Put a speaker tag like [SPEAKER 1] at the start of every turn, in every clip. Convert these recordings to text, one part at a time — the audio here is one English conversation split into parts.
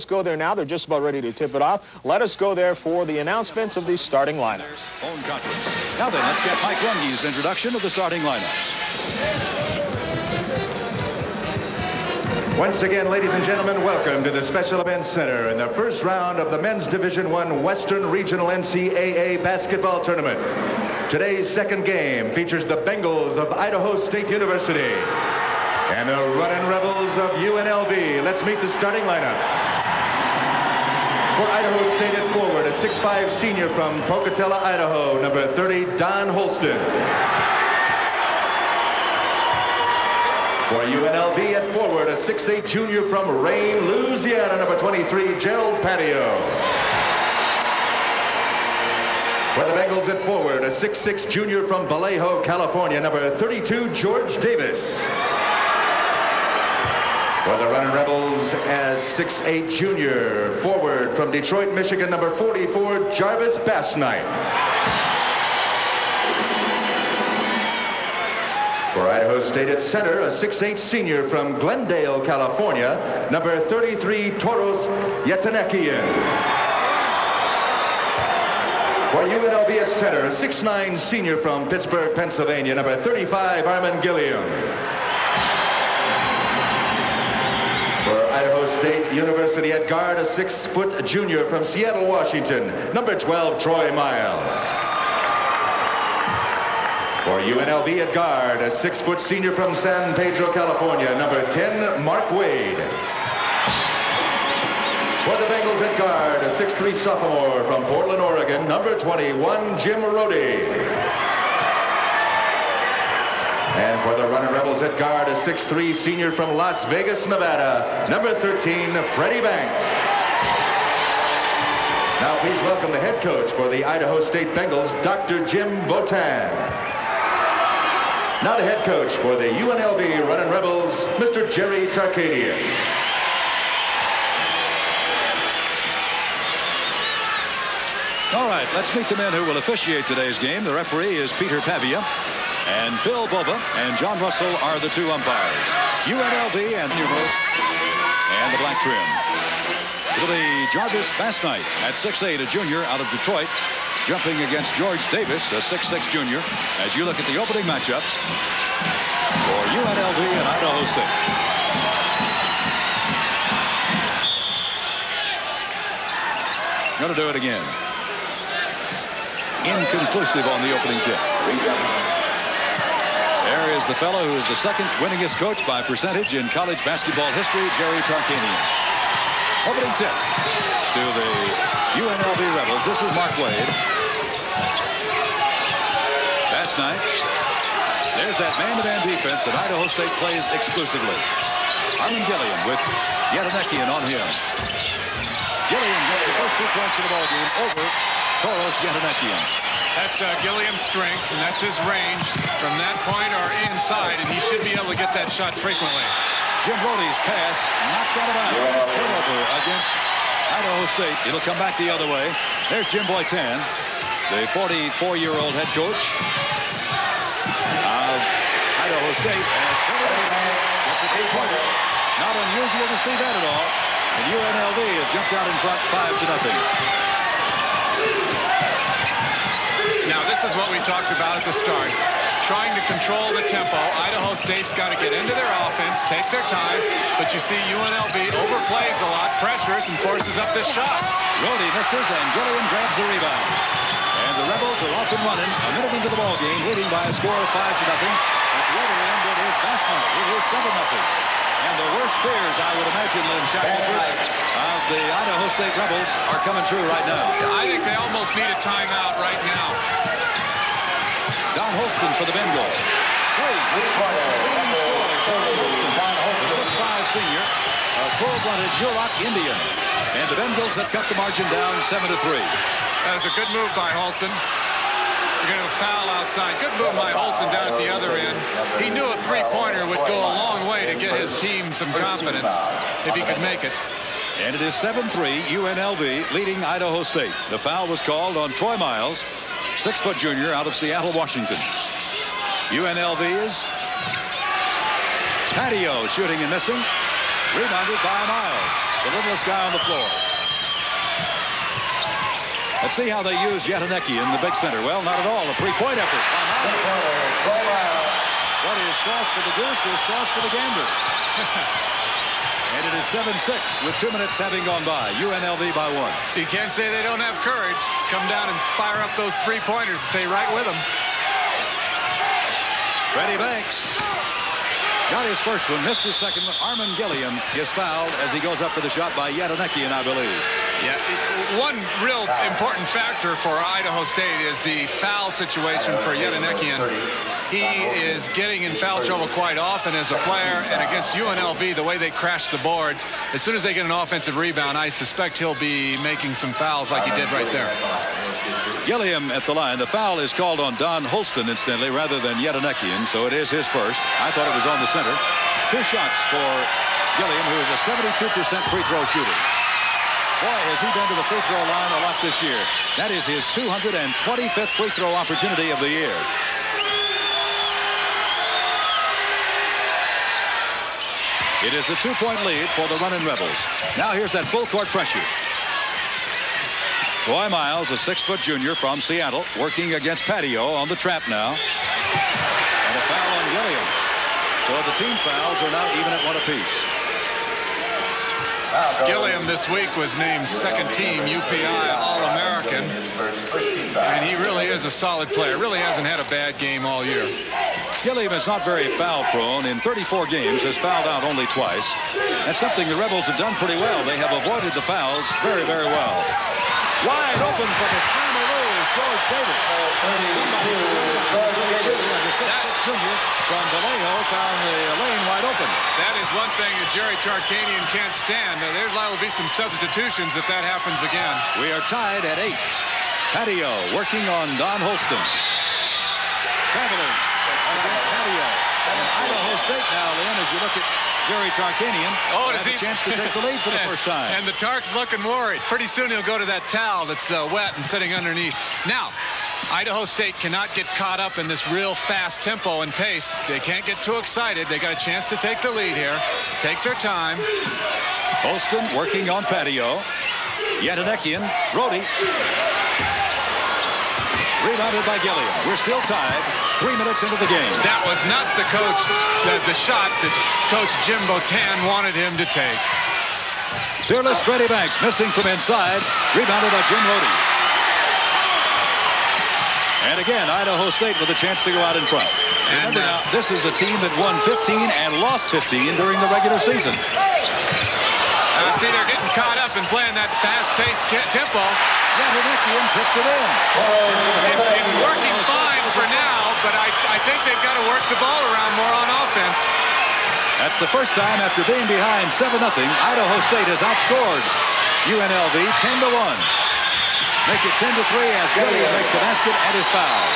[SPEAKER 1] Let's go there now. They're just about ready to tip it off. Let us go there for the announcements of the starting lineups.
[SPEAKER 2] Phone conference. Now then, let's get Mike Runge's introduction of the starting lineups.
[SPEAKER 3] Once again, ladies and gentlemen, welcome to the Special Events Center in the first round of the Men's Division I Western Regional NCAA Basketball Tournament. Today's second game features the Bengals of Idaho State University and the Runnin' Rebels of UNLV. Let's meet the starting lineups. For Idaho State at forward, a 6'5" senior from Pocatello, Idaho, number 30, Don Holston. For UNLV at forward, a 6'8" junior from Rhode, Louisiana, number 23, Gerald Patio. For the Bengals at forward, a 6'6" junior from Vallejo, California, number 32, George Davis. For the Runnin' Rebels as 6'8" junior forward from Detroit, Michigan, number 44, Jarvis Bassnight. For Idaho State at center, a 6'8" senior from Glendale, California, number 33, Toros Yetanekian. For UNLV at center, a 6'9" senior from Pittsburgh, Pennsylvania, number 35, Armin Gilliam. For Idaho State University at guard, a 6' junior from Seattle, Washington, number 12, Troy Miles. For UNLV at guard, a 6' senior from San Pedro, California, number 10, Mark Wade. For the Bengals at guard, a 6'3" sophomore from Portland, Oregon, number 21, Jim Rhode. And for the Runnin' Rebels at guard, a 6'3" senior from Las Vegas, Nevada, number 13, Freddie Banks. Now please welcome the head coach for the Idaho State Bengals, Dr. Jim Botan. Now the head coach for the UNLV Runnin' Rebels, Mr. Jerry Tarkanian.
[SPEAKER 2] All right, let's meet the men who will officiate today's game. The referee is Peter Pavia. And Phil Bova and John Russell are the two umpires. UNLV and Numerals and the black trim. It'll be Jarvis Bassnight at 6'8", a junior out of Detroit, jumping against George Davis, a 6'6" junior, as you look at the opening matchups for UNLV and Idaho State. Going to do it again. Inconclusive on the opening tip. There is the fellow who is the second winningest coach by percentage in college basketball history, Jerry Tarkanian. Opening tip to the UNLV Rebels. This is Mark Wade. Bassnight. There's that man-to-man defense that Idaho State plays exclusively. Armin Gilliam with Yetanekian on him. Gilliam gets the first 2 points in the ballgame over Toros Yetanekian.
[SPEAKER 4] That's Gilliam's strength, and that's his range from that point or inside, and he should be able to get that shot frequently.
[SPEAKER 2] Jim Rhode's pass knocked out of bounds. Turnover against Idaho State. It'll come back the other way. There's Jim Boytan, the 44-year-old head coach of Idaho State. Gets a 3-pointer. Not unusual to see that at all. And UNLV has jumped out in front 5-0.
[SPEAKER 4] Now, this is what we talked about at the start. Trying to control the tempo. Idaho State's got to get into their offense, take their time, but you see UNLV overplays a lot, pressures, and forces up this shot.
[SPEAKER 2] Rhode misses, and Gilliam grabs the rebound. And the Rebels are off and running a minute into the ball game, leading by a score of 5-0. At the other end, it is Bassnight. It is 7-0. And the worst fears, I would imagine, Lynn Shackelford, of the Idaho State Rebels are coming true right now.
[SPEAKER 4] I think they almost need a timeout right now.
[SPEAKER 2] Don Holston for the Bengals. Leading scorer, the 6'5" senior, a full-blooded Yurok Indian. And the Bengals have cut the margin down 7-3.
[SPEAKER 4] That was a good move by Holston. We're going to foul outside. Good move by Holston down at the other end. He knew a 3-pointer would go a long way to get his team some confidence if he could make it.
[SPEAKER 2] And it is 7-3, UNLV leading Idaho State. The foul was called on Troy Miles, 6' junior out of Seattle, Washington. UNLV is Patio shooting and missing. Rebounded by Miles. The littlest guy on the floor. Let's see how they use Yatanecki in the big center. Well, not at all. A three-point effort. What is sauce for the goose is sauce for the gander. And it is 7-6 with 2 minutes having gone by. UNLV by 1.
[SPEAKER 4] You can't say they don't have courage. Come down and fire up those three-pointers. Stay right with them.
[SPEAKER 2] Freddie Banks got his first one, missed his second one. Armin Gilliam is fouled as he goes up for the shot by Yatanecki, I believe.
[SPEAKER 4] Yeah, one real important factor for Idaho State is the foul situation for Yatanecki. He is getting in foul trouble quite often as a player, and against UNLV, the way they crash the boards, as soon as they get an offensive rebound, I suspect he'll be making some fouls like he did right there.
[SPEAKER 2] Gilliam at the line. The foul is called on Don Holston, incidentally, rather than Yatanecki, so it is his first. I thought it was on the center. 2 shots for Gilliam, who is a 72% free throw shooter. Boy, has he been to the free throw line a lot this year. That is his 225th free throw opportunity of the year. It is a 2-point lead for the running Rebels. Now here's that full court pressure. Troy Miles, a 6-foot junior from Seattle, working against Patio on the trap now. And a foul on Gilliam. So the team fouls are now even at 1 apiece.
[SPEAKER 4] Gilliam this week was named second-team UPI All-American, and he really is a solid player. Really hasn't had a bad game all year.
[SPEAKER 2] Gilliam is not very foul-prone. In 34 games, has fouled out only twice. That's something the Rebels have done pretty well. They have avoided the fouls very, very well. Wide open from the slammeroo is George Davis. Junior from Vallejo found the lane wide open.
[SPEAKER 4] That is one thing that Jerry Tarkanian can't stand. There's liable to be some substitutions if that happens again.
[SPEAKER 2] We are tied at 8. Patio working on Don Holston. Traveling against Patio. And Idaho State now, Lynn, as you look at Jerry Tarkanian, has a chance to take the lead for the first time.
[SPEAKER 4] And the Tark's looking worried. Pretty soon he'll go to that towel that's wet and sitting underneath. Now, Idaho State cannot get caught up in this real fast tempo and pace. They can't get too excited. They got a chance to take the lead here. Take their time.
[SPEAKER 2] Holston working on Patio. Yatanecki, Rhode. Rebounded by Gilliam. We're still tied. 3 minutes into the game.
[SPEAKER 4] That was not the shot that Coach Jim Botan wanted him to take.
[SPEAKER 2] Fearless Freddie Banks missing from inside. Rebounded by Jim Rhode. And again, Idaho State with a chance to go out in front. And remember now, this is a team that won 15 and lost 15 during the regular season.
[SPEAKER 4] See, they're getting caught up in playing that fast-paced tempo.
[SPEAKER 2] Yatanecki tips it in.
[SPEAKER 4] It's working fine for now, but I think they've got to work the ball around more on offense.
[SPEAKER 2] That's the first time after being behind 7-0, Idaho State has outscored UNLV 10-1. Make it 10-3 as Gilliam makes the basket and is fouled.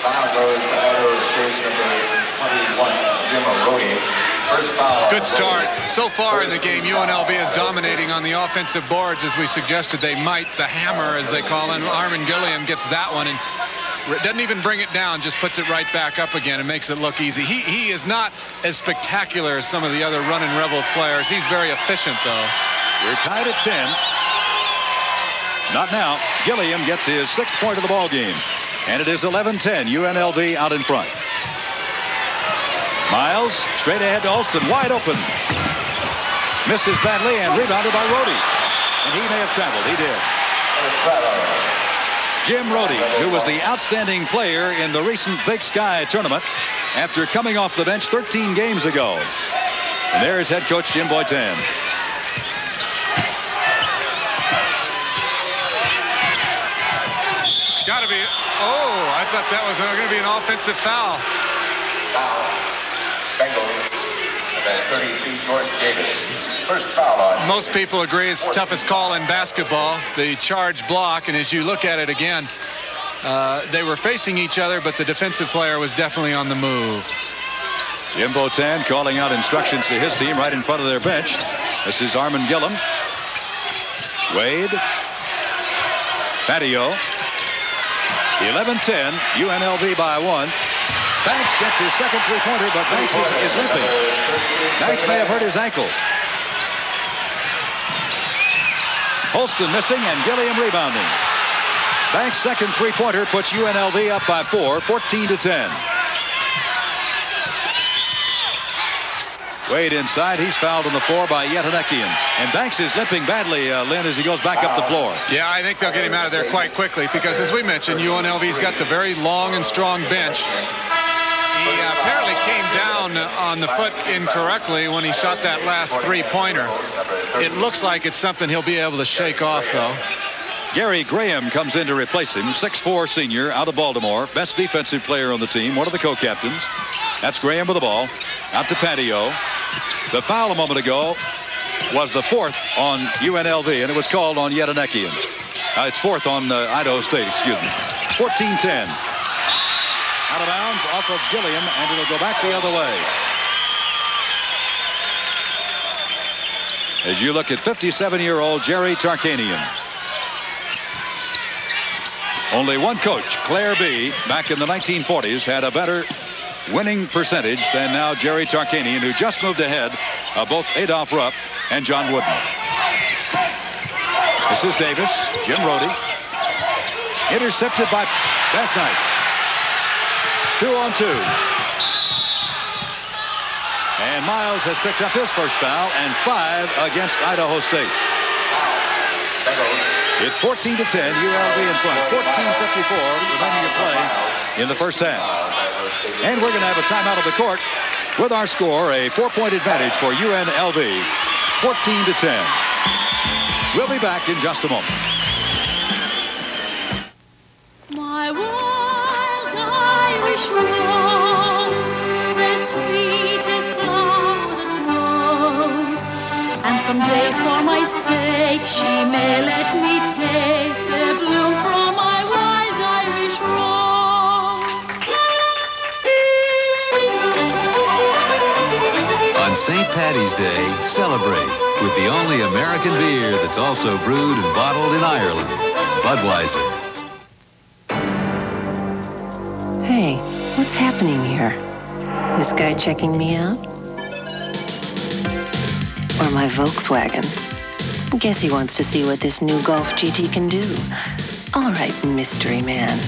[SPEAKER 5] Foul goes to Idaho State number 21, Jim Rhode. First foul.
[SPEAKER 4] Good start. So far in the game, UNLV is dominating on the offensive boards as we suggested they might. The hammer, as they call it. Armin Gilliam gets that one and doesn't even bring it down, just puts it right back up again and makes it look easy. He is not as spectacular as some of the other running Rebel players. He's very efficient, though.
[SPEAKER 2] We're tied at 10. Not now. Gilliam gets his 6th point of the ball game. And it is 11-10. UNLV out in front. Miles straight ahead to Holston. Wide open. Misses badly and rebounded by Rhode. And he may have traveled. He did. Jim Rhode, who was the outstanding player in the recent Big Sky tournament after coming off the bench 13 games ago. And there's head coach Jim Boytan.
[SPEAKER 4] Got to be. Oh, I thought that was going to be an offensive foul.
[SPEAKER 5] Bengals, 32, George Davis. First foul on.
[SPEAKER 4] Most people agree it's the toughest call in basketball, the charge block, and as you look at it again, they were facing each other, but the defensive player was definitely on the move.
[SPEAKER 2] Jim Botan calling out instructions to his team right in front of their bench. This is Armin Gilliam. Wade. Patio. 11-10, UNLV by 1. Banks gets his second three-pointer, but Banks is limping. Banks may have hurt his ankle. Holston missing and Gilliam rebounding. Banks' second three-pointer puts UNLV up by 4, 14-10. Wade inside. He's fouled on the floor by Yetanekian. And Banks is limping badly, Lynn, as he goes back up the floor.
[SPEAKER 4] Yeah, I think they'll get him out of there quite quickly because, as we mentioned, UNLV's got the very long and strong bench. He apparently came down on the foot incorrectly when he shot that last three-pointer. It looks like it's something he'll be able to shake off, though.
[SPEAKER 2] Gary Graham comes in to replace him, 6'4" senior out of Baltimore, best defensive player on the team, one of the co-captains. That's Graham with the ball, out to Patio. The foul a moment ago was the fourth on UNLV, and it was called on Yetanekian. It's fourth on Idaho State, excuse me. 14-10. Out of bounds off of Gilliam, and it'll go back the other way. As you look at 57-year-old Jerry Tarkanian. Only one coach, Claire B., back in the 1940s, had a better winning percentage than now Jerry Tarkanian, who just moved ahead of both Adolph Rupp and John Wooden. This is Davis, Jim Rhode. Intercepted by Bass Knight. 2-on-2. And Miles has picked up his first foul, and 5 against Idaho State. It's 14-10, UNLV in front. 14:54 remaining to play in the first half. And we're going to have a timeout of the court with our score, a 4-point advantage for UNLV, 14-10. We'll be back in just a moment.
[SPEAKER 6] My wild Irish rose, the sweetest flower that grows, and someday for my sake she may let me take the bloom from my wild Irish rose.
[SPEAKER 7] On St. Paddy's Day, celebrate with the only American beer that's also brewed and bottled in Ireland, Budweiser.
[SPEAKER 8] Hey, what's happening here? This guy checking me out? Or my Volkswagen? Guess he wants to see what this new Golf GT can do. All right, mystery man.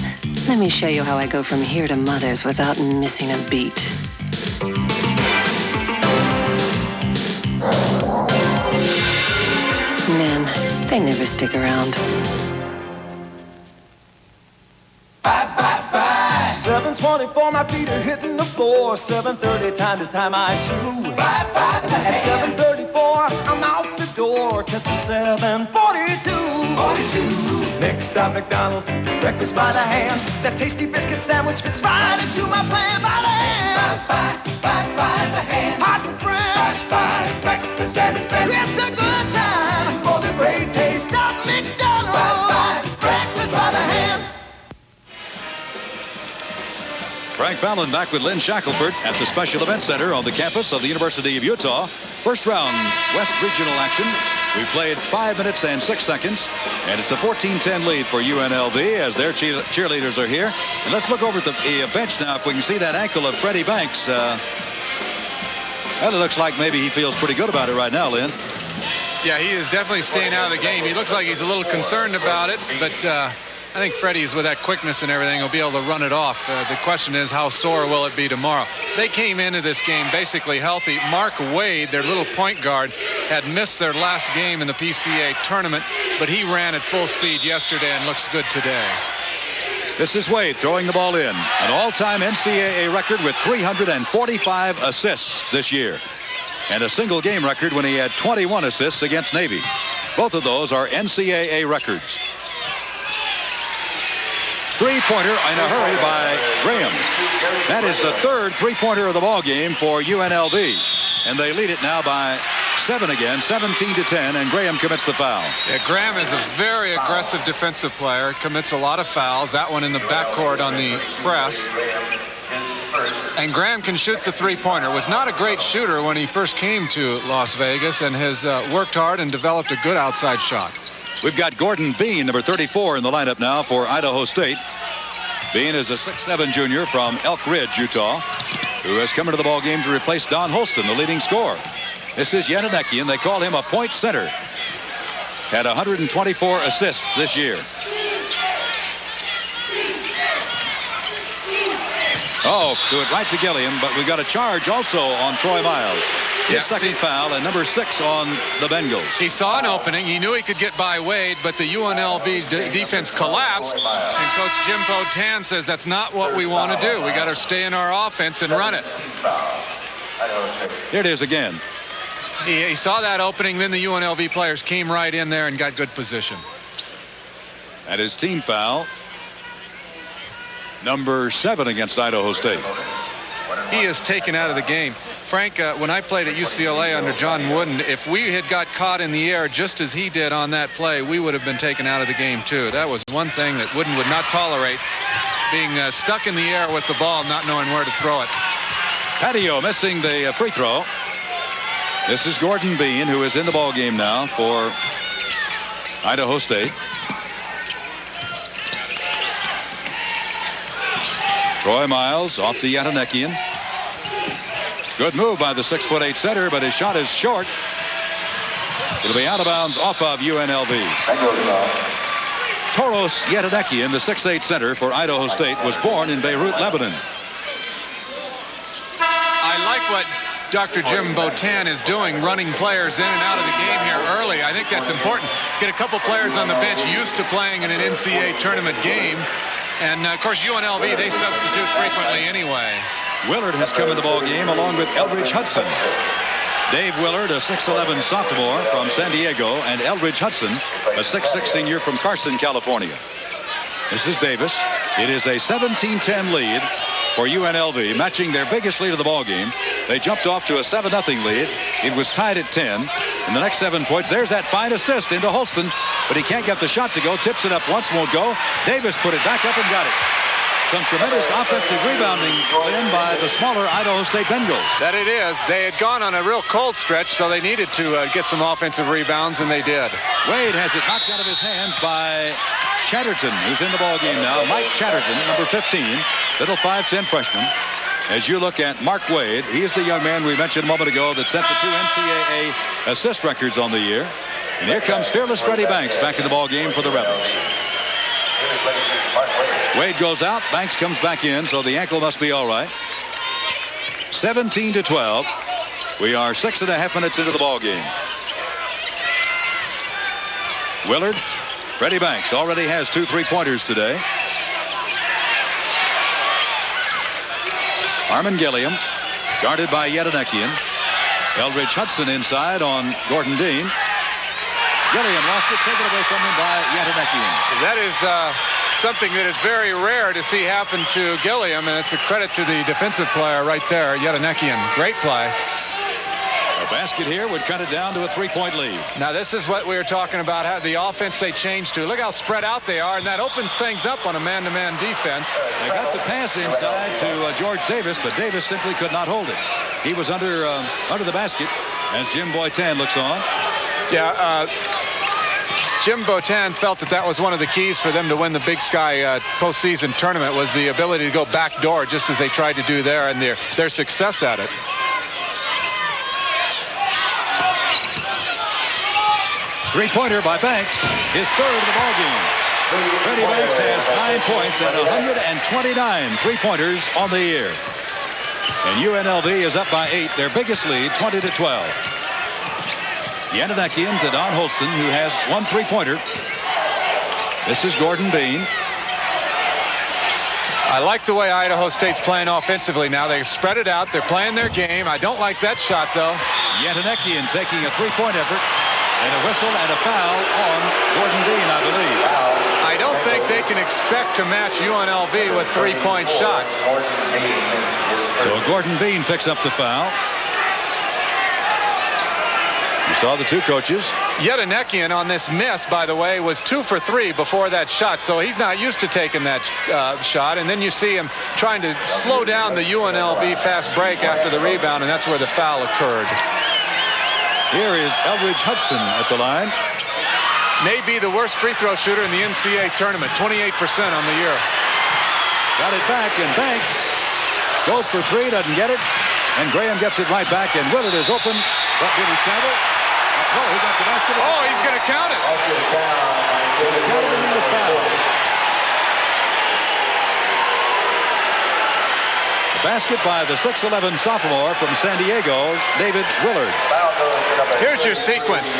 [SPEAKER 8] Let me show you how I go from here to Mother's without missing a beat. Men, they never stick around.
[SPEAKER 9] 7:24, my feet are hitting the floor. 7:30, time to tie my shoe. At 7:34, I'm out the door. Catch a 7:42. Next stop, McDonald's, breakfast by the hand. That tasty biscuit sandwich fits right into my plan. By the hand, by the hand. Hot and fresh, breakfast and it's best. It's a good time for the great taste of McDonald's. Breakfast by the hand.
[SPEAKER 2] Frank Fallon back with Lynn Shackelford at the Special Event Center on the campus of the University of Utah. First round West Regional action. We played 5 minutes and 6 seconds, and it's a 14-10 lead for UNLV as their cheerleaders are here. And let's look over at the bench now if we can see that ankle of Freddie Banks. Well, it looks like maybe he feels pretty good about it right now, Lynn.
[SPEAKER 4] Yeah, he is definitely staying out of the game. He looks like he's a little concerned about it, but I think Freddie's, with that quickness and everything, will be able to run it off. The question is, how sore will it be tomorrow? They came into this game basically healthy. Mark Wade, their little point guard, had missed their last game in the PCA tournament, but he ran at full speed yesterday and looks good today.
[SPEAKER 2] This is Wade throwing the ball in. An all-time NCAA record with 345 assists this year. And a single game record when he had 21 assists against Navy. Both of those are NCAA records. Three-pointer in a hurry by Graham. That is the third three-pointer of the ball game for UNLV. And they lead it now by 7 again, 17-10, and Graham commits the foul.
[SPEAKER 4] Yeah, Graham is a very aggressive defensive player, commits a lot of fouls. That one in the backcourt on the press. And Graham can shoot the three-pointer. Was not a great shooter when he first came to Las Vegas and has worked hard and developed a good outside shot.
[SPEAKER 2] We've got Gordon Bean, number 34, in the lineup now for Idaho State. Bean is a 6'7" junior from Elk Ridge, Utah, who has come into the ball game to replace Don Holston, the leading scorer. This is Yadanekian. They call him a point center. Had 124 assists this year. Oh, do it right to Gilliam, but we got a charge also on Troy Miles. His second foul, and number 6 on the Bengals.
[SPEAKER 4] He saw an opening. He knew he could get by Wade, but the UNLV defense collapsed. And Coach Jim Botan says that's not what we want to do. We got to stay in our offense and run it.
[SPEAKER 2] Here it is again.
[SPEAKER 4] He saw that opening, then the UNLV players came right in there and got good position.
[SPEAKER 2] At his team foul, number 7 against Idaho State.
[SPEAKER 4] He is taken out of the game. Frank, when I played at UCLA under John Wooden, if we had got caught in the air just as he did on that play, we would have been taken out of the game too. That was one thing that Wooden would not tolerate, being stuck in the air with the ball, not knowing where to throw it.
[SPEAKER 2] Patio missing the free throw. This is Gordon Bean, who is in the ball game now for Idaho State. Troy Miles off to Yadanekian. Good move by the 6'8" center, but his shot is short. It'll be out of bounds off of UNLV. Toros Yadanekian, the 6'8" center for Idaho State, was born in Beirut, Lebanon.
[SPEAKER 4] I like what Dr. Jim Botan is doing, running players in and out of the game here early. I think that's important. Get a couple players on the bench used to playing in an NCAA tournament game. And, of course, UNLV, they substitute frequently anyway.
[SPEAKER 2] Willard has come in the ball game along with Eldridge Hudson. Dave Willard, a 6'11" sophomore from San Diego, and Eldridge Hudson, a 6'6" senior from Carson, California. This is Davis. It is a 17-10 lead for UNLV, matching their biggest lead of the ball game. They jumped off to a 7-0 lead. It was tied at 10. In the next 7 points, there's that fine assist into Holston, but he can't get the shot to go. Tips it up once, won't go. Davis put it back up and got it. Some tremendous offensive rebounding in by the smaller Idaho State Bengals.
[SPEAKER 4] That it is. They had gone on a real cold stretch, so they needed to get some offensive rebounds, and they did.
[SPEAKER 2] Wade has it knocked out of his hands by Chatterton, who's in the ball game now. Mike Chatterton, number 15, little 5'10" freshman. As you look at Mark Wade, he's the young man we mentioned a moment ago that set the 2 NCAA assist records on the year. And here comes fearless Freddie Banks back in the ball game for the Rebels. Wade goes out, Banks comes back in, so the ankle must be all right. 17-12. We are 6.5 minutes into the ball game. Willard, Freddie Banks already has 2 3-pointers today. Harmon Gilliam, guarded by Yadanekian. Eldridge Hudson inside on Gordon Dean. Gilliam lost it, taken away from him by Yadanekian.
[SPEAKER 4] That is something that is very rare to see happen to Gilliam, and it's a credit to the defensive player right there, Yadanekian. Great play.
[SPEAKER 2] A basket here would cut it down to a 3-point lead.
[SPEAKER 4] Now this is what we were talking about, how the offense they changed to. Look how spread out they are, and that opens things up on a man-to-man defense.
[SPEAKER 2] They got the pass inside to George Davis, but Davis simply could not hold it. He was under the basket as Jim Botan looks on.
[SPEAKER 4] Yeah, Jim Botan felt that was one of the keys for them to win the Big Sky postseason tournament, was the ability to go backdoor, just as they tried to do there, and their success at it.
[SPEAKER 2] Three-pointer by Banks, his third of the ball game. Freddie Banks has 9 points and 129 three-pointers on the year. And UNLV is up by 8, their biggest lead, 20-12. Yadanekian to Don Holston, who has 1 3-pointer. This is Gordon Bean.
[SPEAKER 4] I like the way Idaho State's playing offensively now. They've spread it out. They're playing their game. I don't like that shot, though.
[SPEAKER 2] Yadanekian taking a 3-point effort. And a whistle and a foul on Gordon Dean, I believe.
[SPEAKER 4] I don't think they can expect to match UNLV with 3-point shots.
[SPEAKER 2] So Gordon Bean picks up the foul. You saw the 2 coaches.
[SPEAKER 4] Yadanekian on this miss, by the way, was 2 for 3 before that shot, so he's not used to taking that shot. And then you see him trying to slow down the UNLV fast break after the rebound, and that's where the foul occurred.
[SPEAKER 2] Here is Eldridge Hudson at the line.
[SPEAKER 4] May be the worst free throw shooter in the NCAA tournament, 28% on the year.
[SPEAKER 2] Got it back, and Banks goes for three, doesn't get it. And Graham gets it right back, and Willard is open. But did he travel? No, he got the basketball.
[SPEAKER 4] Oh, he's going to count it.
[SPEAKER 2] Counted, and he was fouled. The basket by the 6'11" sophomore from San Diego, David Willard.
[SPEAKER 4] Here's your sequence.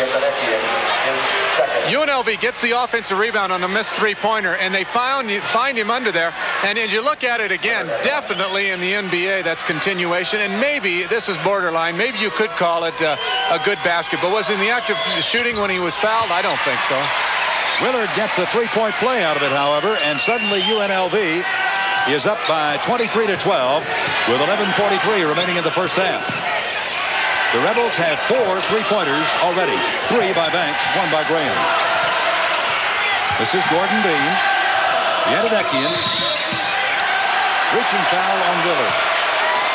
[SPEAKER 4] UNLV gets the offensive rebound on the missed three-pointer, and they find him under there. And as you look at it again, definitely in the NBA, that's continuation. And maybe this is borderline. Maybe you could call it a good basket. But was in the act of shooting when he was fouled? I don't think so.
[SPEAKER 2] Willard gets a three-point play out of it, however, and suddenly UNLV is up by 23-12 with 11:43 remaining in the first half. The Rebels have 4 3-pointers already. 3 by Banks, 1 by Graham. This is Gordon Bean. Yedinekian. Reaching foul on Willard.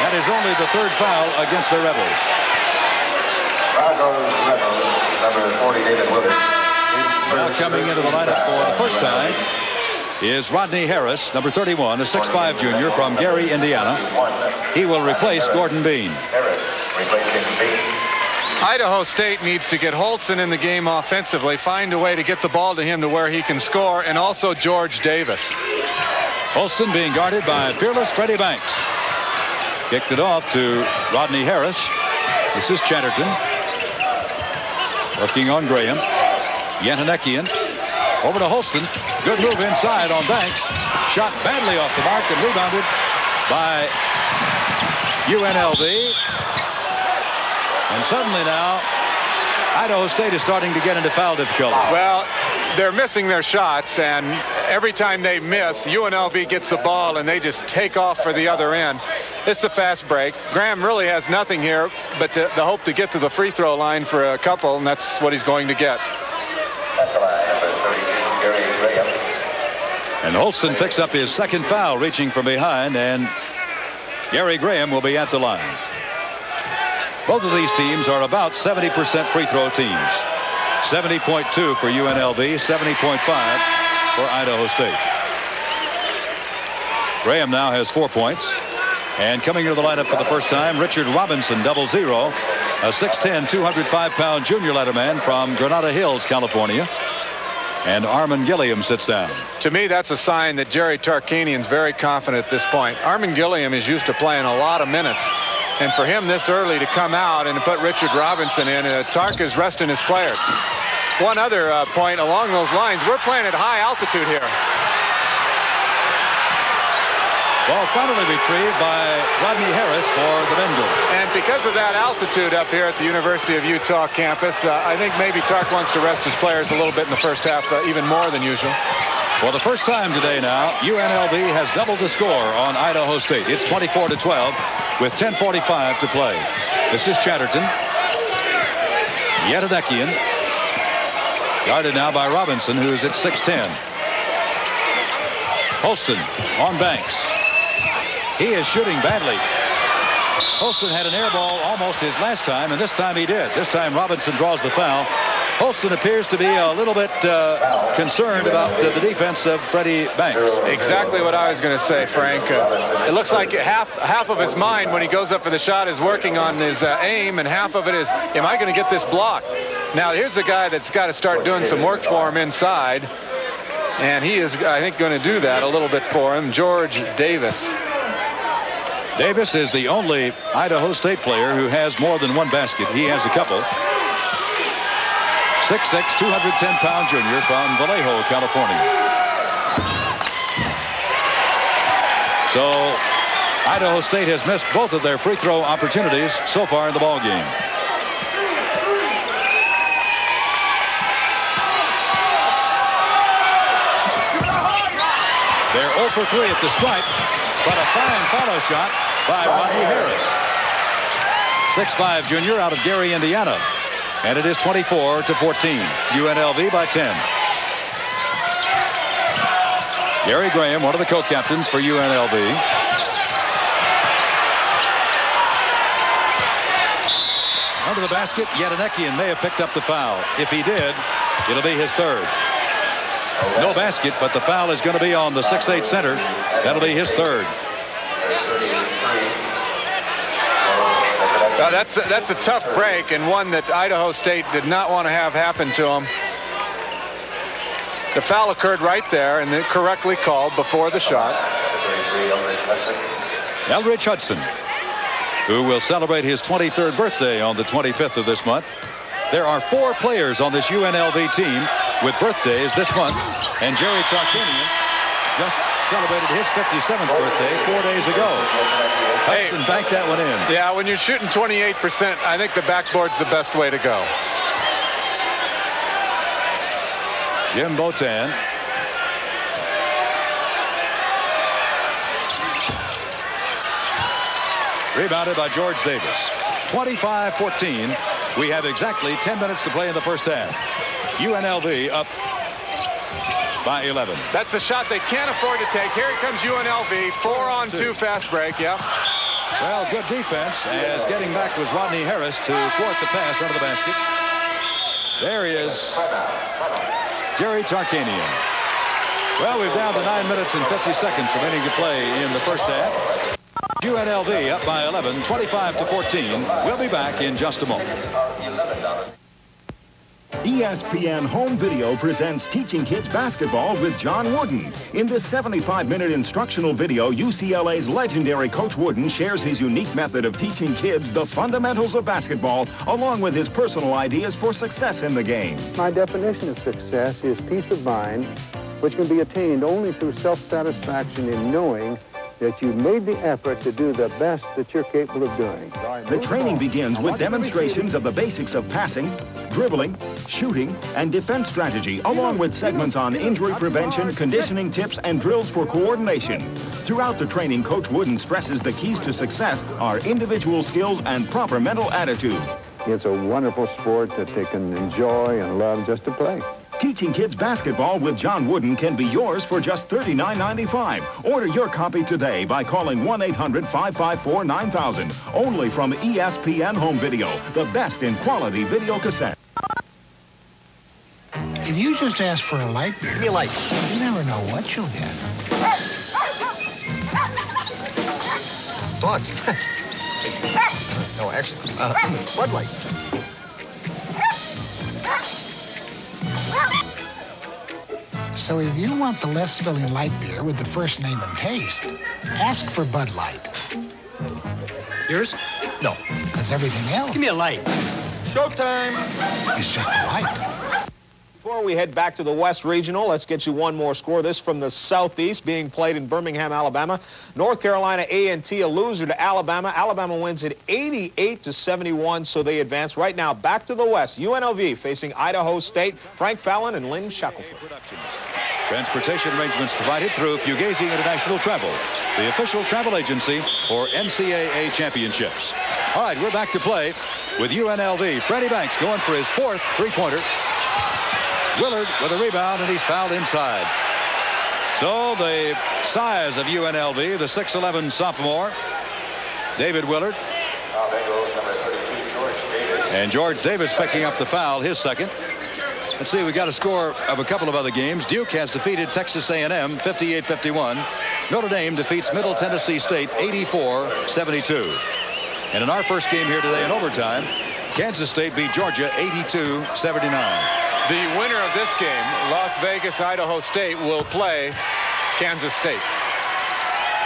[SPEAKER 2] That is only the 3rd foul against the Rebels.
[SPEAKER 5] Number 40, David Willard.
[SPEAKER 2] Now coming into the lineup for the first time is Rodney Harris, number 31, a 6'5" junior from Gary, Indiana. He will replace Gordon Bean.
[SPEAKER 5] Harris replacing Bean.
[SPEAKER 4] Idaho State needs to get Holston in the game offensively, find a way to get the ball to him to where he can score, and also George Davis.
[SPEAKER 2] Holston being guarded by fearless Freddie Banks. Kicked it off to Rodney Harris. This is Chatterton. Working on Graham. Yedinekian. Over to Holston. Good move inside on Banks. Shot badly off the mark and rebounded by UNLV. And suddenly now, Idaho State is starting to get into foul difficulty.
[SPEAKER 4] Well, they're missing their shots, and every time they miss, UNLV gets the ball, and they just take off for the other end. It's a fast break. Graham really has nothing here but the hope to get to the free throw line for a couple, and that's what he's going to get.
[SPEAKER 5] That's the line, number 32, Gary Graham.
[SPEAKER 2] And Holston picks up his 2nd foul, reaching from behind, and Gary Graham will be at the line. Both of these teams are about 70% free throw teams. 70.2 for UNLV, 70.5 for Idaho State. Graham now has 4 points. And coming into the lineup for the first time, Richard Robinson, 00, a 6'10", 205-pound junior letterman from Granada Hills, California. And Armin Gilliam sits down.
[SPEAKER 4] To me, that's a sign that Jerry Tarkanian's very confident at this point. Armin Gilliam is used to playing a lot of minutes. And for him this early to come out and to put Richard Robinson in, Tark is resting his players. One other point along those lines, we're playing at high altitude here.
[SPEAKER 2] Ball finally retrieved by Rodney Harris for the Bengals.
[SPEAKER 4] And because of that altitude up here at the University of Utah campus, I think maybe Tark wants to rest his players a little bit in the first half, even more than usual.
[SPEAKER 2] For the first time today now, UNLV has doubled the score on Idaho State. It's 24-12 with 10:45 to play. This is Chatterton. Yedinekian. Guarded now by Robinson, who's at 6'10". Holston on Banks. He is shooting badly. Holston had an air ball almost his last time, and this time he did. This time Robinson draws the foul. Holston appears to be a little bit concerned about the defense of Freddie Banks.
[SPEAKER 4] Exactly what I was going to say, Frank. It looks like half of his mind when he goes up for the shot is working on his aim, and half of it is, am I going to get this block? Now, here's a guy that's got to start doing some work for him inside, and he is, I think, going to do that a little bit for him. George Davis.
[SPEAKER 2] Davis is the only Idaho State player who has more than one basket. He has a couple. 6'6", 210-pound junior from Vallejo, California. So Idaho State has missed both of their free throw opportunities so far in the ball game. They're 0 for 3 at the stripe, but a fine follow shot by Rodney Harris. 6'5" junior out of Gary, Indiana. And it is 24-14. UNLV by 10. Gary Graham, one of the co-captains for UNLV. Under the basket, Yedinekian may have picked up the foul. If he did, it'll be his 3rd. No basket, but the foul is going to be on the 6'8" center. That'll be his third.
[SPEAKER 4] That's a tough break, and one that Idaho State did not want to have happen to them. The foul occurred right there, and it correctly called before the shot.
[SPEAKER 2] Eldridge Hudson, who will celebrate his 23rd birthday on the 25th of this month. There are 4 players on this UNLV team with birthdays this month, and Jerry Tarkanian just celebrated his 57th birthday 4 days ago. Hudson banked that one in.
[SPEAKER 4] Yeah, when you're shooting 28%, I think the backboard's the best way to go.
[SPEAKER 2] Jim Botan. Rebounded by George Davis. 25-14. We have exactly 10 minutes to play in the first half. UNLV up by 11.
[SPEAKER 4] That's a shot they can't afford to take. Here comes UNLV. 4-on-2 fast break. Yep.
[SPEAKER 2] Well, good defense, as getting back was Rodney Harris to thwart the pass under the basket. There is Jerry Tarkanian. Well, we're down to 9 minutes and 50 seconds remaining to play in the first half. UNLV up by 11, 25-14. We'll be back in just a moment.
[SPEAKER 10] ESPN Home Video presents Teaching Kids Basketball with John Wooden. In this 75-minute instructional video, UCLA's legendary Coach Wooden shares his unique method of teaching kids the fundamentals of basketball, along with his personal ideas for success in the game.
[SPEAKER 11] My definition of success is peace of mind, which can be attained only through self-satisfaction in knowing that you made the effort to do the best that you're capable of doing.
[SPEAKER 10] The training begins with demonstrations of the basics of passing, dribbling, shooting, and defense strategy, along with segments on injury prevention, conditioning tips, and drills for coordination. Throughout the training, Coach Wooden stresses the keys to success are individual skills and proper mental attitude.
[SPEAKER 11] It's a wonderful sport that they can enjoy and love just to play.
[SPEAKER 10] Teaching Kids Basketball with John Wooden can be yours for just $39.95. Order your copy today by calling 1-800-554-9000. Only from ESPN Home Video, the best in quality video cassette.
[SPEAKER 12] If you just ask for a light beer, you never know what you'll get.
[SPEAKER 13] Dogs. No, actually, Bud Light.
[SPEAKER 12] So if you want the less filling light beer with the first name and taste, ask for Bud Light.
[SPEAKER 13] Yours? No.
[SPEAKER 12] Because everything else...
[SPEAKER 13] Give me a light. Showtime.
[SPEAKER 12] ...is just a light.
[SPEAKER 1] Before we head back to the West Regional, let's get you one more score. This from the Southeast, being played in Birmingham, Alabama. North Carolina A&T, a loser to Alabama. Alabama wins it 88-71, so they advance. Right now, back to the West. UNLV facing Idaho State. Frank Fallon and Lynn Shackelford.
[SPEAKER 2] Transportation arrangements provided through Fugazi International Travel, the official travel agency for NCAA championships. All right, we're back to play with UNLV. Freddie Banks going for his 4th three-pointer. Willard with a rebound, and he's fouled inside. So the size of UNLV, the 6'11" sophomore, David Willard. And George Davis picking up the foul, his second. Let's see, we got a score of a couple of other games. Duke has defeated Texas A&M 58-51. Notre Dame defeats Middle Tennessee State 84-72. And in our first game here today in overtime, Kansas State beat Georgia 82-79.
[SPEAKER 4] The winner of this game, Las Vegas, Idaho State, will play Kansas State.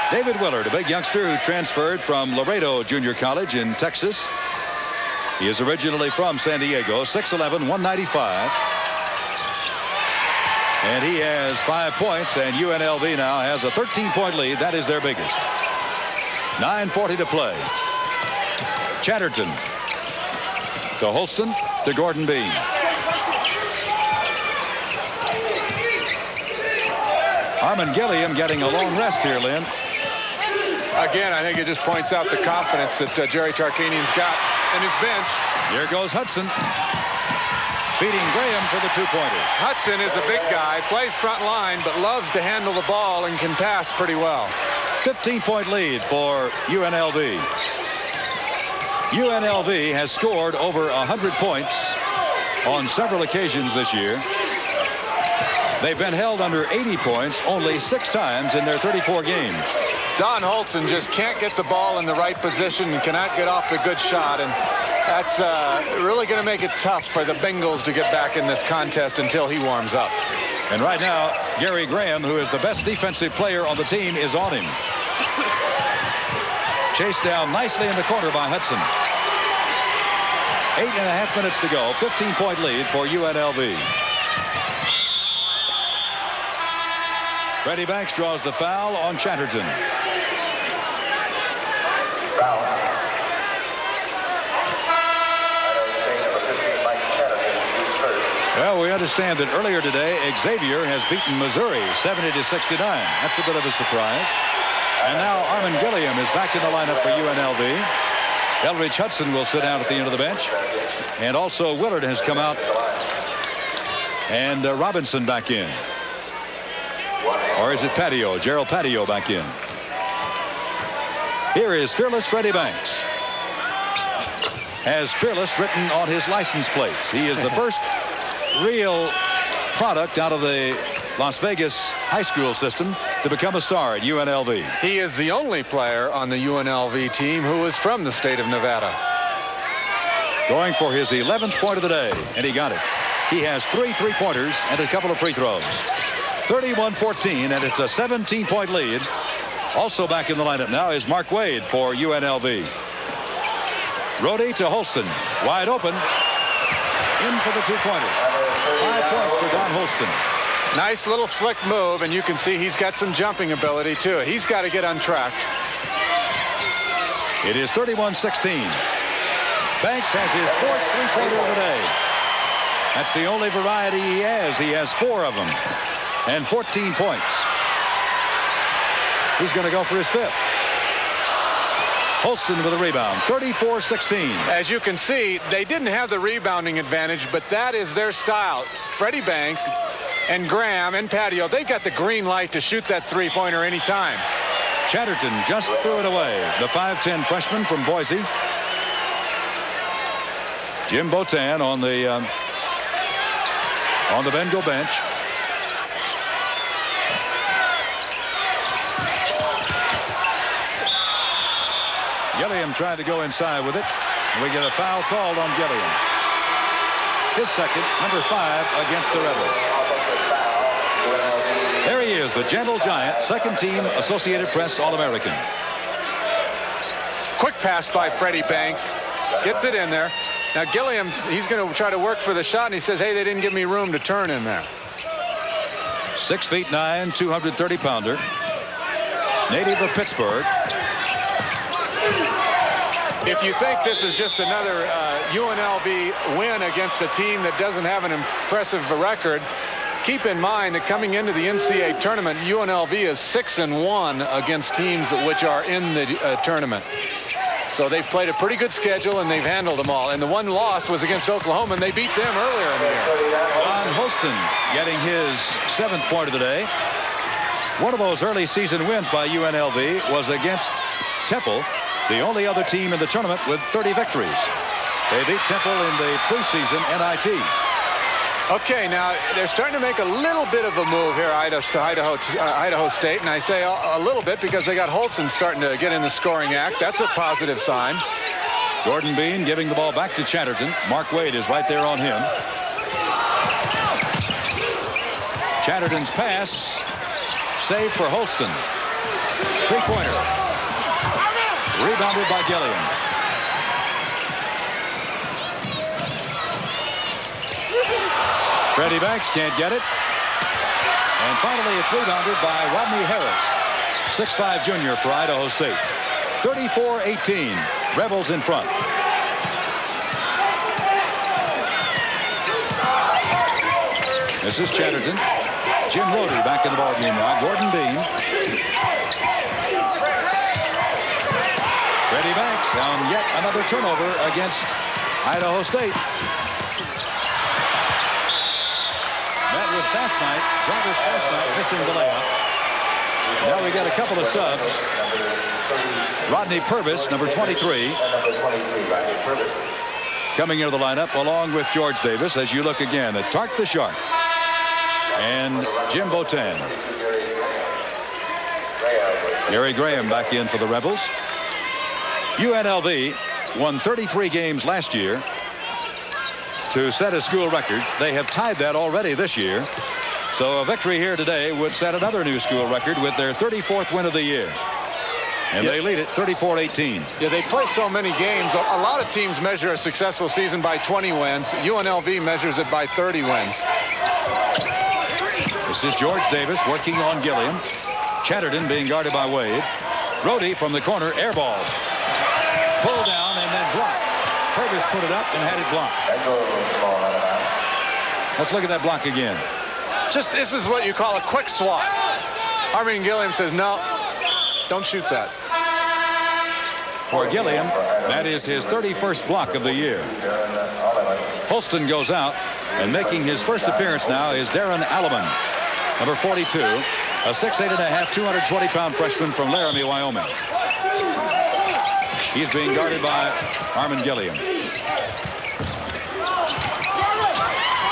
[SPEAKER 2] David Willard, a big youngster who transferred from Laredo Junior College in Texas. He is originally from San Diego, 6'11", 195. And he has 5 points, and UNLV now has a 13-point lead. That is their biggest. 9:40 to play. Chatterton to Holston to Gordon Bean. Harmon Gilliam getting a long rest here, Lynn.
[SPEAKER 4] Again, I think it just points out the confidence that Jerry Tarkanian's got in his bench.
[SPEAKER 2] Here goes Hudson. Feeding Graham for the two-pointer.
[SPEAKER 4] Hudson is a big guy, plays front line, but loves to handle the ball and can pass pretty well.
[SPEAKER 2] 15-point lead for UNLV. UNLV has scored over 100 points on several occasions this year. They've been held under 80 points only 6 times in their 34 games.
[SPEAKER 4] Don Holston just can't get the ball in the right position and cannot get off the good shot, and that's really going to make it tough for the Bengals to get back in this contest until he warms up.
[SPEAKER 2] And right now, Gary Graham, who is the best defensive player on the team, is on him. Chased down nicely in the corner by Hudson. 8.5 minutes to go. 15-point lead for UNLV. Freddie Banks draws the foul on Chatterton.
[SPEAKER 5] Foul.
[SPEAKER 2] Well, we understand that earlier today, Xavier has beaten Missouri 70-69. That's a bit of a surprise. And now Armin Gilliam is back in the lineup for UNLV. Eldridge Hudson will sit down at the end of the bench. And also Willard has come out. And Robinson back in. Or is it Patio? Gerald Patio back in. Here is Fearless Freddie Banks. Has Fearless written on his license plates. He is the first real product out of the Las Vegas high school system to become a star at UNLV.
[SPEAKER 4] He is the only player on the UNLV team who is from the state of Nevada.
[SPEAKER 2] Going for his 11th point of the day, and he got it. He has 3 3-pointers and a couple of free throws. 31-14, and it's a 17-point lead. Also back in the lineup now is Mark Wade for UNLV. Rhode to Holston. Wide open. In for the 2-pointer. 5 points for Don Holston.
[SPEAKER 4] Nice little slick move, and you can see he's got some jumping ability, too. He's got to get on track.
[SPEAKER 2] It is 31-16. Banks has his 4th 3-pointer of the day. That's the only variety he has. He has 4 of them. And 14 points. He's going to go for his 5th. Holston with a rebound. 34-16.
[SPEAKER 4] As you can see, they didn't have the rebounding advantage, but that is their style. Freddie Banks and Graham and Patio, they got the green light to shoot that 3-pointer anytime.
[SPEAKER 2] Chatterton just threw it away. The 5'10 freshman from Boise. Jim Botan on the Bengal bench. Gilliam tried to go inside with it. And we get a foul called on Gilliam. His second, number 5 against the Rebels. There he is, the gentle giant, second team Associated Press All-American.
[SPEAKER 4] Quick pass by Freddie Banks. Gets it in there. Now Gilliam, he's going to try to work for the shot, and he says, hey, they didn't give me room to turn in there.
[SPEAKER 2] 6'9", 230-pounder. Native of Pittsburgh.
[SPEAKER 4] If you think this is just another UNLV win against a team that doesn't have an impressive record, keep in mind that coming into the NCAA tournament, UNLV is 6-1 against teams which are in the tournament. So they've played a pretty good schedule, and they've handled them all. And the one loss was against Oklahoma, and they beat them earlier in the year.
[SPEAKER 2] Don Holston getting his 7th point of the day. One of those early season wins by UNLV was against Temple, the only other team in the tournament with 30 victories. They beat Temple in the preseason NIT.
[SPEAKER 4] Okay, now they're starting to make a little bit of a move here, Idaho State, and I say a little bit because they got Holston starting to get in the scoring act. That's a positive sign.
[SPEAKER 2] Gordon Bean giving the ball back to Chatterton. Mark Wade is right there on him. Chatterton's pass, save for Holston. 3-pointer. Rebounded by Gilliam. Freddie Banks can't get it. And finally, it's rebounded by Rodney Harris, 6'5" junior for Idaho State. 34-18. Rebels in front. This is Chatterton. Jim Rhode back in the ballgame now. Gordon Bean. Freddie Banks on yet another turnover against Idaho State. Met with Fast Night. Jarvis Fast Night missing the layup. Now we got a couple of subs. Rodney Purvis, number 23. Coming into the lineup along with George Davis as you look again at Tark the Shark. and Jim Botan. Gary Graham back in for the Rebels. UNLV won 33 games last year to set a school record. They have tied that already this year. So a victory here today would set another new school record with their 34th win of the year. And they lead it 34-18.
[SPEAKER 4] Yeah, they play so many games. A lot of teams measure a successful season by 20 wins. UNLV measures it by 30 wins.
[SPEAKER 2] This is George Davis working on Gilliam. Chatterton being guarded by Wade. Rhode from the corner, air ball. Pulled down and then blocked. Purvis put it up and had it blocked. Let's look at that block again.
[SPEAKER 4] This is what you call a quick swat. Armin Gilliam says, no, don't shoot that.
[SPEAKER 2] For Gilliam, that is his 31st block of the year. Holston goes out, and making his first appearance now is Darren Alleman, number 42, a 6'8½", 220-pound freshman from Laramie, Wyoming. He's being guarded by Armin Gilliam.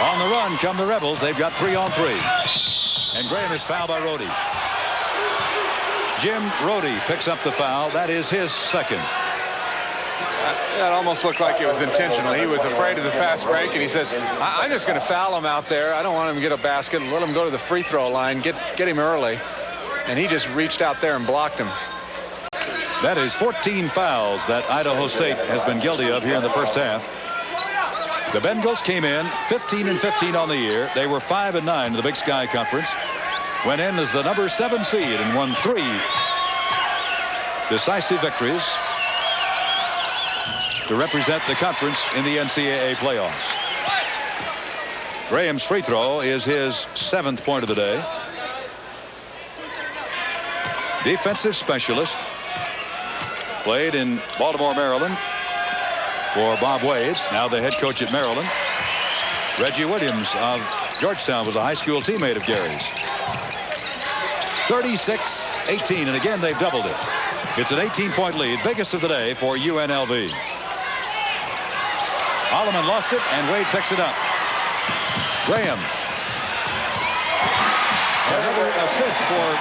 [SPEAKER 2] On the run come the Rebels. They've got 3-on-3. And Graham is fouled by Rhode. Jim Rhode picks up the foul. That is his second.
[SPEAKER 4] That almost looked like it was intentional. He was afraid of the fast break, and he says, I'm just going to foul him out there. I don't want him to get a basket. Let him go to the free throw line. Get him early. And he just reached out there and blocked him.
[SPEAKER 2] That is 14 fouls that Idaho State has been guilty of here in the first half. The Bengals came in 15-15 on the year. They were 5-9 in the Big Sky Conference. Went in as the number 7 seed and won 3 decisive victories to represent the conference in the NCAA playoffs. Graham's free throw is his 7th point of the day. Defensive specialist. Played in Baltimore, Maryland for Bob Wade, now the head coach at Maryland. Reggie Williams of Georgetown was a high school teammate of Gary's. 36-18, and again they've doubled it. It's an 18-point lead, biggest of the day for UNLV. Alleman lost it, and Wade picks it up. Graham. Another assist for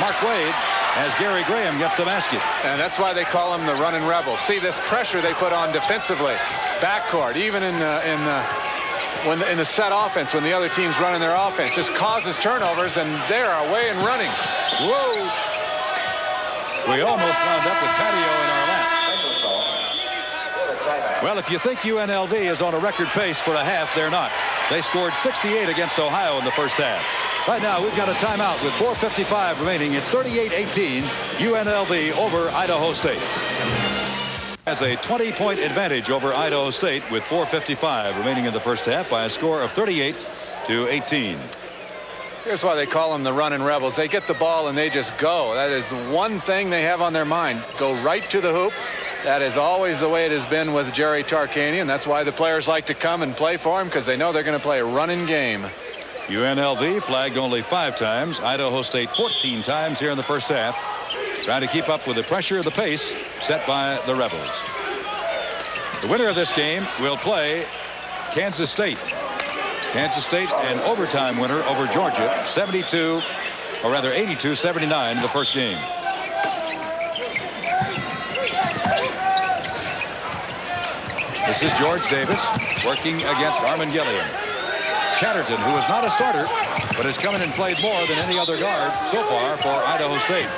[SPEAKER 2] Mark Wade as Gary Graham gets the basket.
[SPEAKER 4] And that's why they call him the running rebel. See this pressure they put on defensively. Backcourt, even in the set offense, when the other team's running their offense, just causes turnovers, and they're away and running. Whoa!
[SPEAKER 2] We almost wound up with Patio in our lap. Well, if you think UNLV is on a record pace for a half, they're not. They scored 68 against Ohio in the first half. Right now, we've got a timeout with 4:55 remaining. It's 38-18, UNLV over Idaho State. Has a 20-point advantage over Idaho State with 4:55 remaining in the first half by a score of 38-18.
[SPEAKER 4] Here's why they call them the running rebels. They get the ball and they just go. That is one thing they have on their mind. Go right to the hoop. That is always the way it has been with Jerry Tarkanian. That's why the players like to come and play for him, because they know they're going to play a running game.
[SPEAKER 2] UNLV flagged only 5 times. Idaho State 14 times here in the first half. Trying to keep up with the pressure of the pace set by the Rebels. The winner of this game will play Kansas State. Kansas State, an overtime winner over Georgia, 82-79 in the first game. This is George Davis working against Armin Gilliam. Chatterton, who is not a starter, but has come in and played more than any other guard so far for Idaho State.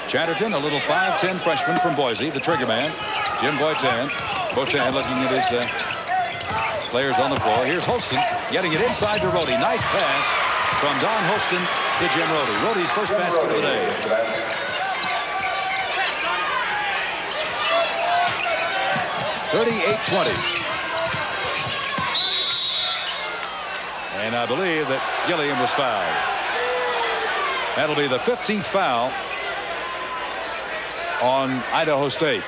[SPEAKER 2] Chatterton, a little 5'10" freshman from Boise, the trigger man. Jim Botan looking at his players on the floor. Here's Holston getting it inside to Rhode. Nice pass from Don Holston to Jim Rhode. Rhode's first basket of the day. 38-20. And I believe that Gilliam was fouled. That'll be the 15th foul on Idaho State.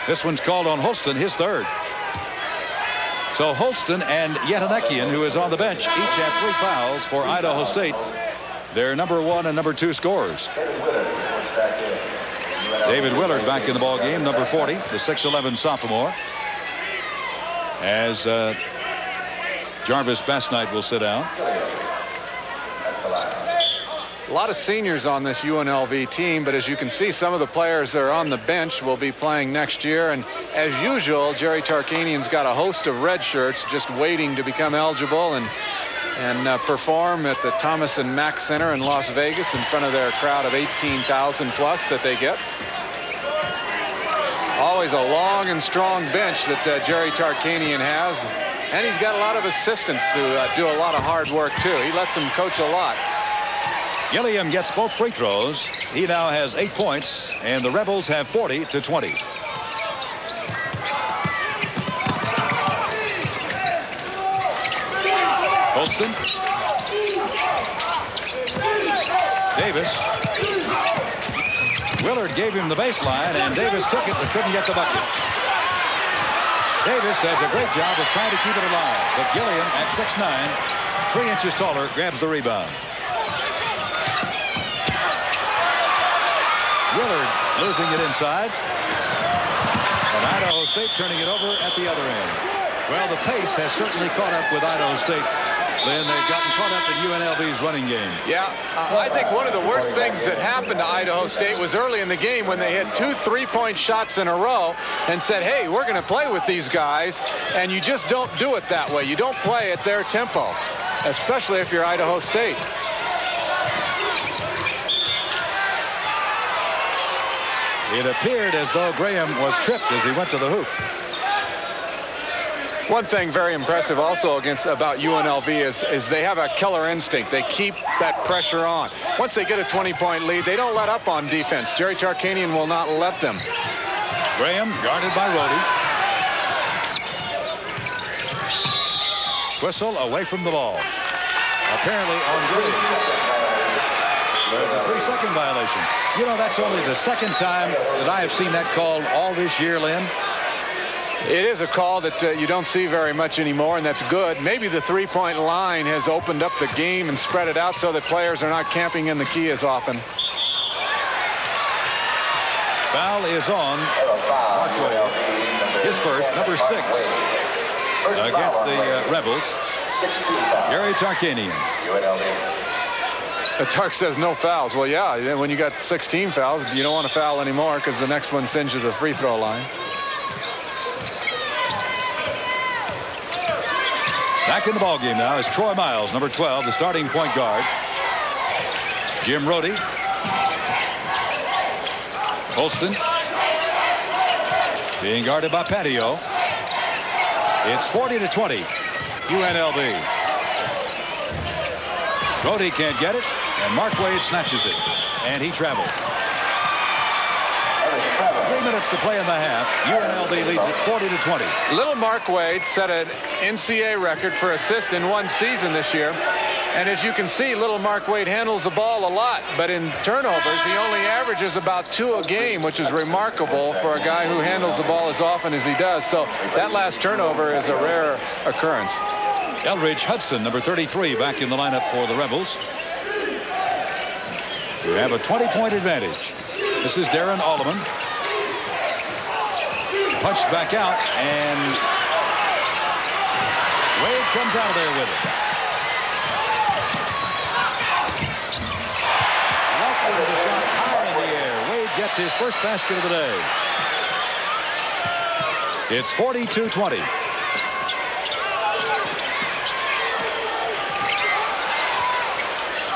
[SPEAKER 2] This one's called on Holston, his 3rd. So Holston and Yetanekian, who is on the bench, each have 3 fouls for Idaho State. Their number 1 and number 2 scorers. David Willard back in the ball game, number 40, the 6'11" sophomore. as Jarvis Bassnight will sit down.
[SPEAKER 4] A lot of seniors on this UNLV team, but as you can see, some of the players that are on the bench will be playing next year. And as usual, Jerry Tarkanian's got a host of red shirts just waiting to become eligible and perform at the Thomas and Mack Center in Las Vegas in front of their crowd of 18,000 plus that they get. Always a long and strong bench that Jerry Tarkanian has. And he's got a lot of assistants who do a lot of hard work, too. He lets them coach a lot.
[SPEAKER 2] Gilliam gets both free throws. He now has 8 points, and the Rebels have 40-20. Holston. Davis. Willard gave him the baseline, and Davis took it but couldn't get the bucket. Davis does a great job of trying to keep it alive, but Gilliam at 6'9", 3 inches taller, grabs the rebound. Willard losing it inside. And Idaho State turning it over at the other end. Well, the pace has certainly caught up with Idaho State. Then they've gotten caught up in UNLV's running game.
[SPEAKER 4] Yeah, I think one of the worst things that happened to Idaho State was early in the game when they hit 2 3-point shots in a row and said, hey, we're going to play with these guys. And you just don't do it that way. You don't play at their tempo, especially if you're Idaho State.
[SPEAKER 2] It appeared as though Graham was tripped as he went to the hoop.
[SPEAKER 4] One thing very impressive also about UNLV is they have a killer instinct. They keep that pressure on. Once they get a 20-point lead, they don't let up on defense. Jerry Tarkanian will not let them.
[SPEAKER 2] Graham guarded by Rhode. Whistle away from the ball. Apparently on Graham. There's a 3-second violation. You know, that's only the second time that I have seen that called all this year, Lynn.
[SPEAKER 4] It is a call that you don't see very much anymore, and that's good. Maybe the 3-point line has opened up the game and spread it out so that players are not camping in the key as often.
[SPEAKER 2] Foul is on Markway. His first, number 6, against the Rebels. Jerry Tarkanian.
[SPEAKER 4] Tark says no fouls. Well, yeah, when you got 16 fouls, you don't want to foul anymore because the next one sends you to the free throw line.
[SPEAKER 2] Back in the ballgame now is Troy Miles, number 12, the starting point guard. Jim Rhode. Holston. Being guarded by Patio. It's 40-20. UNLV. Rhode can't get it, and Mark Wade snatches it, and he traveled. 3 minutes to play in the half. UNLV leads it 40-20.
[SPEAKER 4] Little Mark Wade set an NCAA record for assists in one season this year. And as you can see, little Mark Wade handles the ball a lot, but in turnovers, he only averages about 2 a game, which is remarkable for a guy who handles the ball as often as he does. So that last turnover is a rare occurrence.
[SPEAKER 2] Eldridge Hudson, number 33, back in the lineup for the Rebels, who have a 20-point advantage. This is Darren Alderman. Punched back out, and Wade comes out of there with it. Left with the shot high in the air. Wade gets his first basket of the day. It's 42-20.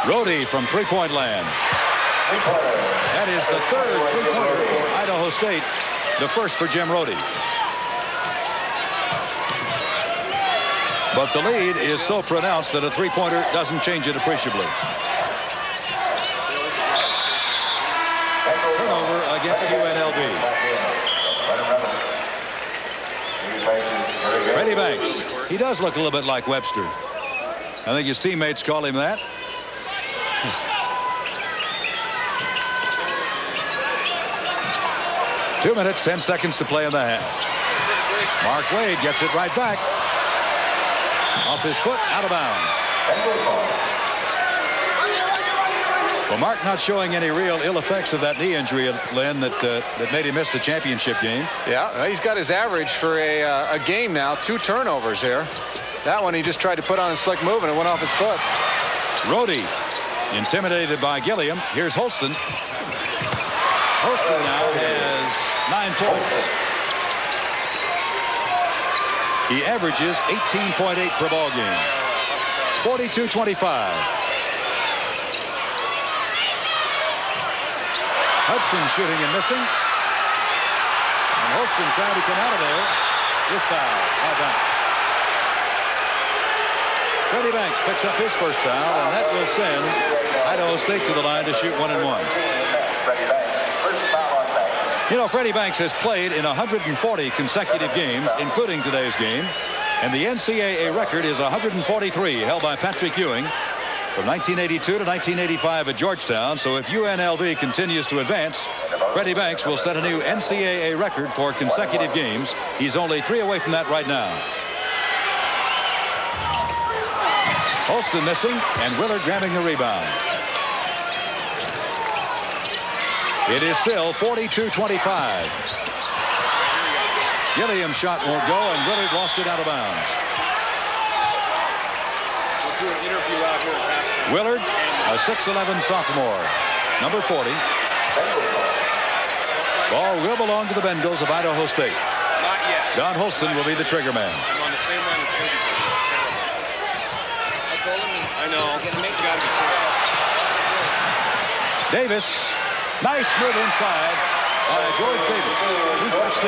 [SPEAKER 2] Rhode from three-point land. That is the third three-pointer for Idaho State, the first for Jim Rhode. But the lead is so pronounced that a three-pointer doesn't change it appreciably. Turnover against UNLV. Freddie Banks. He does look a little bit like Webster. I think his teammates call him that. Two minutes, 10 seconds to play in the half. Mark Wade gets it right back. Off his foot, out of bounds. Well, Mark not showing any real ill effects of that knee injury, Len, that made him miss the championship game.
[SPEAKER 4] Yeah, he's got his average for a game now. 2 turnovers here. That one he just tried to put on a slick move and it went off his foot.
[SPEAKER 2] Rhode intimidated by Gilliam. Here's Holston. Holston now has 9 points. He averages 18.8 per ball game. 42-25. Hudson shooting and missing. And Holston trying to come out of there. This foul by Banks. Freddie Banks picks up his first foul, and that will send Idaho State to the line to shoot 1-1. You know, Freddie Banks has played in 140 consecutive games, including today's game, and the NCAA record is 143, held by Patrick Ewing from 1982 to 1985 at Georgetown. So if UNLV continues to advance, Freddie Banks will set a new NCAA record for consecutive games. He's only 3 away from that right now. Holston missing, and Willard grabbing the rebound. It is still 42-25. Gilliam's shot won't go, and Willard lost it out of bounds.
[SPEAKER 14] We'll do an interview out here after.
[SPEAKER 2] Willard, a 6'11 sophomore, number 40. Ball will belong to the Bengals of Idaho State.
[SPEAKER 14] Not yet.
[SPEAKER 2] Don Holston will be the trigger man.
[SPEAKER 14] I'm on the same line as Cody. I told him, I know. Gotta be careful.
[SPEAKER 2] Davis, nice move inside by George Davis. He's got 6.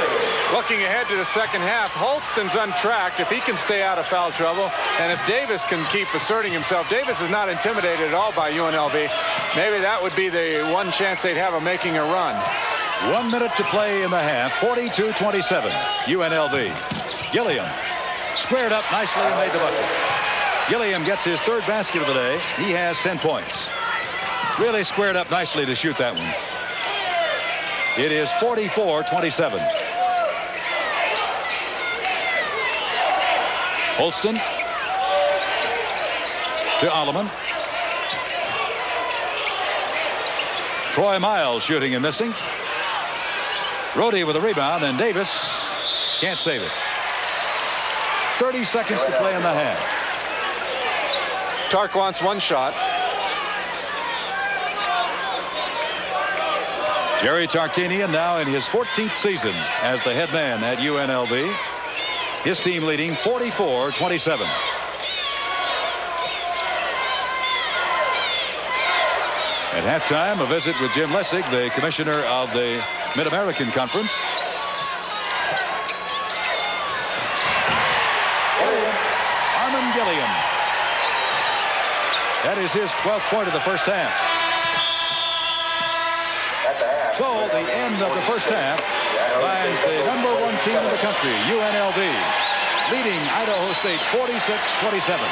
[SPEAKER 4] Looking ahead to the second half, Holston's untracked if he can stay out of foul trouble, and if Davis can keep asserting himself. Davis is not intimidated at all by UNLV. Maybe that would be the one chance they'd have of making a run.
[SPEAKER 2] 1 minute to play in the half. 42-27. UNLV. Gilliam squared up nicely and made the bucket. Gilliam gets his 3rd basket of the day. He has 10 points. Really squared up nicely to shoot that one. It is 44-27. Holston to Alleman. Troy Miles shooting and missing. Rhode with a rebound, and Davis can't save it. 30 seconds to play in the half.
[SPEAKER 4] Tark wants one shot.
[SPEAKER 2] Jerry Tarkanian now in his 14th season as the head man at UNLV. His team leading 44-27. At halftime, a visit with Jim Lessig, the commissioner of the Mid-American Conference. Armand Gilliam. That is his 12th point of the first half. So the end of the first half finds the #1 team in the country, UNLV, leading Idaho State 46-27.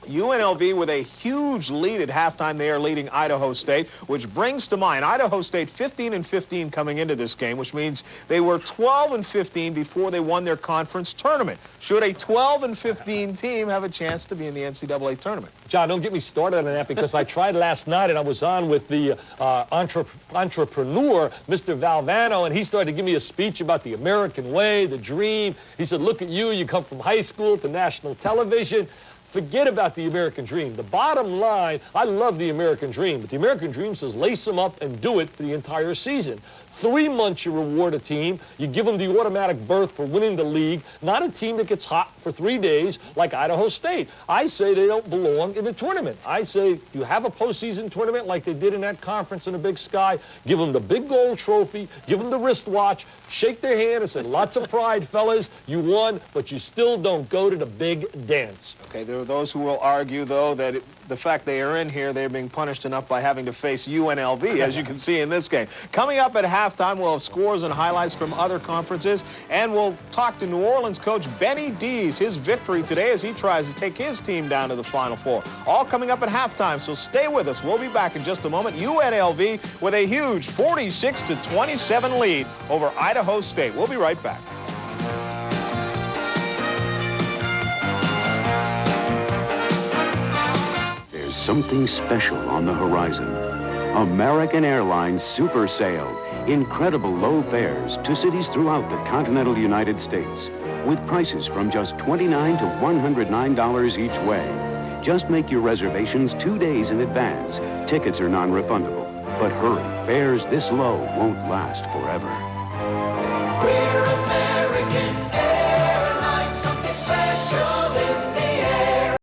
[SPEAKER 1] UNLV with a huge lead at halftime. They are leading Idaho State, which brings to mind Idaho State 15-15 coming into this game, which means they were 12-15 before they won their conference tournament. Should a 12-15 team have a chance to be in the NCAA tournament?
[SPEAKER 15] John, don't get me started on that, because I tried last night and I was on with the entrepreneur, Mr. Valvano, and he started to give me a speech about the American way, the dream. He said, look at you, you come from high school to national television. Forget about the American dream. The bottom line, I love the American dream, but the American dream says lace them up and do it for the entire season. 3 months you reward a team. You give them the automatic berth for winning the league, not a team that gets hot for 3 days like Idaho State. I say they don't belong in the tournament. I say you have a postseason tournament like they did in that conference in the Big Sky. Give them the big gold trophy. Give them the wristwatch. Shake their hand and say, lots of pride, fellas. You won, but you still don't go to the big dance.
[SPEAKER 1] Okay, there are those who will argue, though, that the fact they are in here, they're being punished enough by having to face UNLV, as you can see in this game. Coming up at halftime, we'll have scores and highlights from other conferences, and we'll talk to New Orleans coach Benny Dees, his victory today as he tries to take his team down to the Final Four. All coming up at halftime, so stay with us. We'll be back in just a moment. UNLV with a huge 46-27 lead over Idaho State. We'll be right back.
[SPEAKER 16] So something special on the horizon. American Airlines Super Sale. Incredible low fares to cities throughout the continental United States with prices from just $29 to $109 each way. Just make your reservations 2 days in advance. Tickets are non-refundable. But hurry, fares this low won't last forever.
[SPEAKER 9] We're American Airlines, something special.